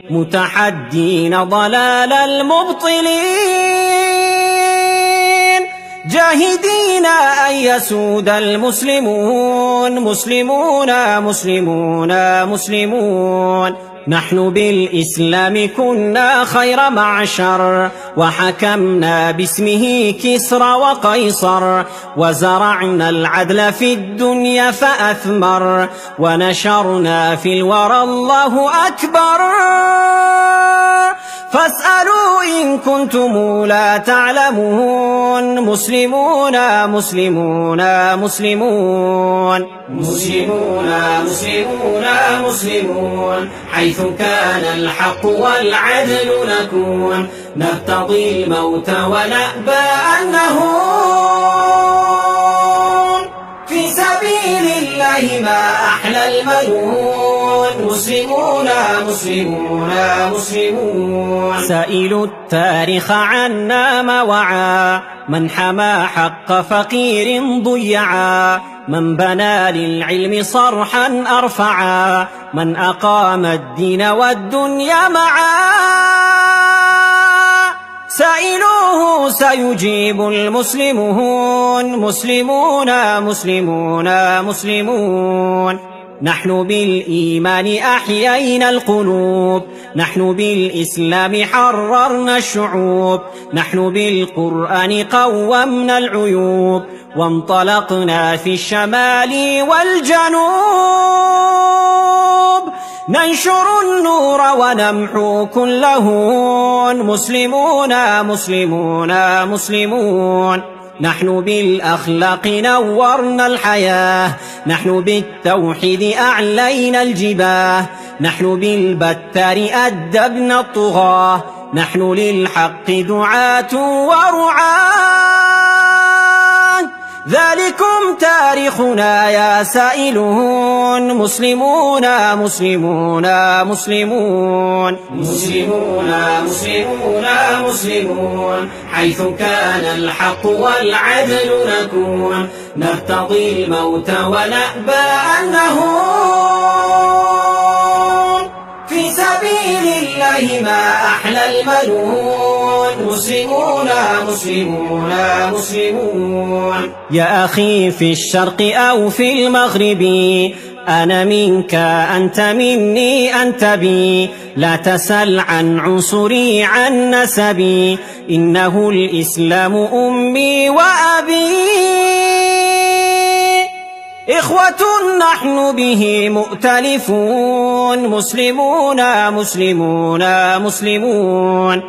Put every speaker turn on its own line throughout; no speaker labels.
متحدين ضلال المبطلين، جاهدين أن يسود المسلمون مسلمون مسلمون مسلمون. نحن بالإسلام كنا خير معشر، وحكمنا باسمه كسرى وقيصر، وزرعنا العدل في الدنيا فأثمر، ونشرنا في الورى الله أكبر. فاسألوا إن كنتم لا تعلمون، مسلمون مسلمون مسلمون مسلمون مسلمون مسلمون. حيث كان الحق والعدل نكون، نرتضي الموت ونأبى أن نهون. في سبيل الله ما أحلى المنون، مسلمون مسلمون مسلمون. سائلوا التاريخ عنا ما وعى، من حمى حق فقير ضيعا، من بنى للعلم صرحا أرفعا، من أقام الدين والدنيا معا. سائلوه سيجيب المسلمون، مسلمون مسلمون مسلمون. نحن بالإيمان أحيينا القلوب، نحن بالإسلام حررنا الشعوب، نحن بالقرآن قومنا العيوب، وانطلقنا في الشمال والجنوب، ننشر النور ونمحو كل هون، مسلمون مسلمون مسلمون. نحن بالأخلاق نورنا الحياة، نحن بالتوحيد أعلينا الجباه، نحن بالبتار أدبنا الطغاة، نحن للحق دعاة ورعاة. ذلكم تاريخنا يا سائلون، مسلمون مسلمون مسلمون مسلمون مسلمون مسلمون. حيث كان الحق والعدل نكون، نرتضي الموت ونأبى أن نهون. في سبيل الله ما أحلى المنون، مسلمون مسلمون مسلمون. يا أخي في الشرق أو في المغرب، أنا منك أنت مني أنت بي، لا تسل عن عنصري عن نسبي، إنه الإسلام أمي وأبي. إخوة نحن به مؤتلفون، مسلمون مسلمون مسلمون.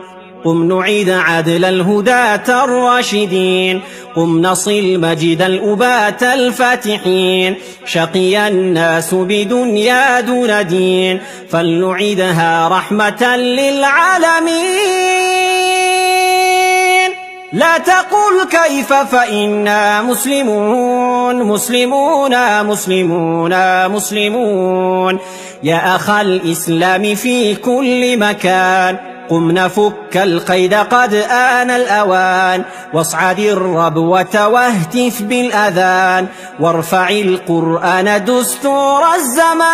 قم نعيد عدل الهداة الراشدين، قم نصل مجد الأبات الفاتحين. شقي الناس بدنيا دون دين، فلنعيدها رحمة للعالمين. لا تقل كيف فإنا مسلمون، مسلمون مسلمون مسلمون. يا أخ الإسلام في كل مكان، قم نفك القيد قد آن الأوان، واصعد الربوة واهتف بالأذان، وارفع القرآن دستور الزمان.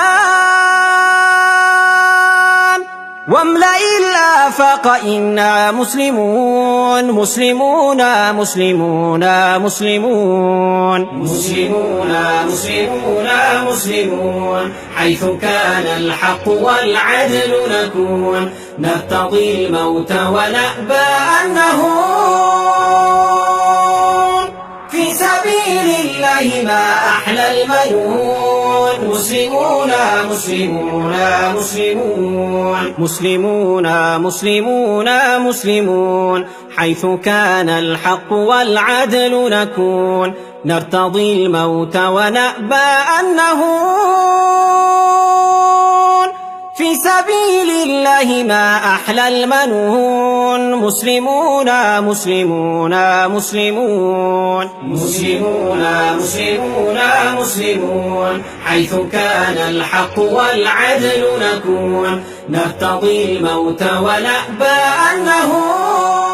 واملأ الآفاق إنا مسلمون، مسلمون مسلمون مسلمون مسلمون مسلمون مسلمون. حيث كان الحق والعدل نكون، نرتضي الموت ونأبى أن نهون. في سبيل الله ما أحلى المنون، مسلمون مسلمون مسلمون مسلمون مسلمون مسلمون. حيث كان الحق والعدل نكون، نرتضي الموت ونأبى أن نهون. في سبيل الله ما أحلى المنون، مسلمون مسلمون مسلمون مسلمون مسلمون مسلمون. حيث كان الحق والعدل نكون، نرتضي الموت ونأبى أن نهون.